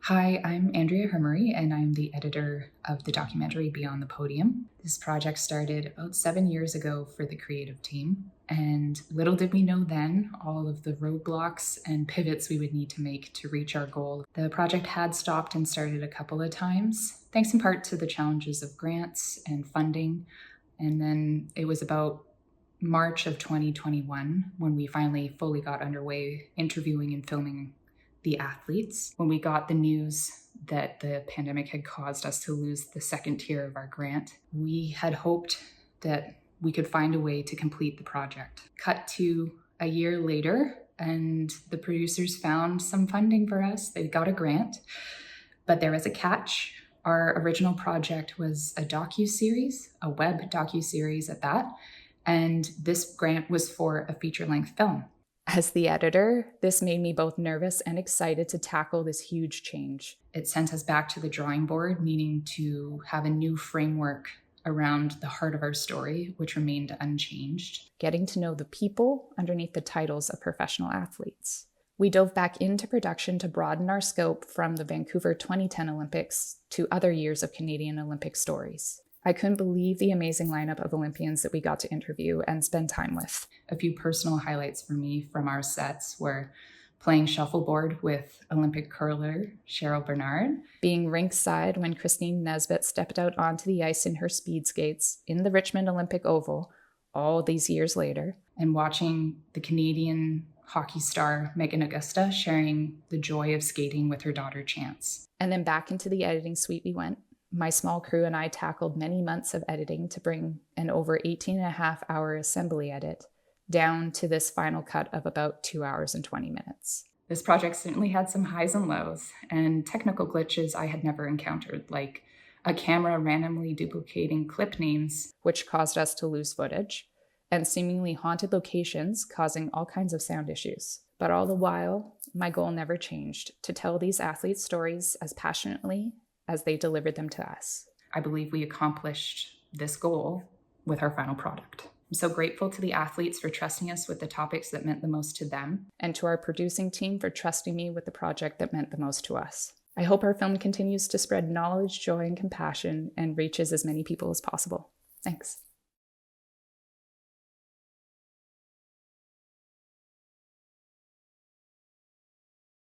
Hi, I'm Andrea Hermary, and I'm the editor of the documentary Beyond the Podium. This project started about 7 years ago for the creative team, and little did we know then all of the roadblocks and pivots we would need to make to reach our goal. The project had stopped and started a couple of times, thanks in part to the challenges of grants and funding, and then it was about March of 2021 when we finally fully got underway interviewing and filming the athletes. When we got the news that the pandemic had caused us to lose the second tier of our grant, we had hoped that we could find a way to complete the project. Cut to a year later, and the producers found some funding for us. They got a grant, but there was a catch. Our original project was a docuseries, a web docuseries at that, and this grant was for a feature-length film. As the editor, this made me both nervous and excited to tackle this huge change. It sent us back to the drawing board, needing to have a new framework around the heart of our story, which remained unchanged. Getting to know the people underneath the titles of professional athletes. We dove back into production to broaden our scope from the Vancouver 2010 Olympics to other years of Canadian Olympic stories. I couldn't believe the amazing lineup of Olympians that we got to interview and spend time with. A few personal highlights for me from our sets were playing shuffleboard with Olympic curler Cheryl Bernard, being rinkside when Christine Nesbitt stepped out onto the ice in her speed skates in the Richmond Olympic Oval all these years later, and watching the Canadian hockey star Megan Augusta sharing the joy of skating with her daughter Chance. And then back into the editing suite we went. My small crew and I tackled many months of editing to bring an over 18.5-hour assembly edit down to this final cut of about 2 hours and 20 minutes. This project certainly had some highs and lows and technical glitches I had never encountered, like a camera randomly duplicating clip names, which caused us to lose footage, and seemingly haunted locations causing all kinds of sound issues. But all the while, my goal never changed: to tell these athletes' stories as passionately as they delivered them to us. I believe we accomplished this goal with our final product. I'm so grateful to the athletes for trusting us with the topics that meant the most to them, and to our producing team for trusting me with the project that meant the most to us. I hope our film continues to spread knowledge, joy, and compassion and reaches as many people as possible. Thanks.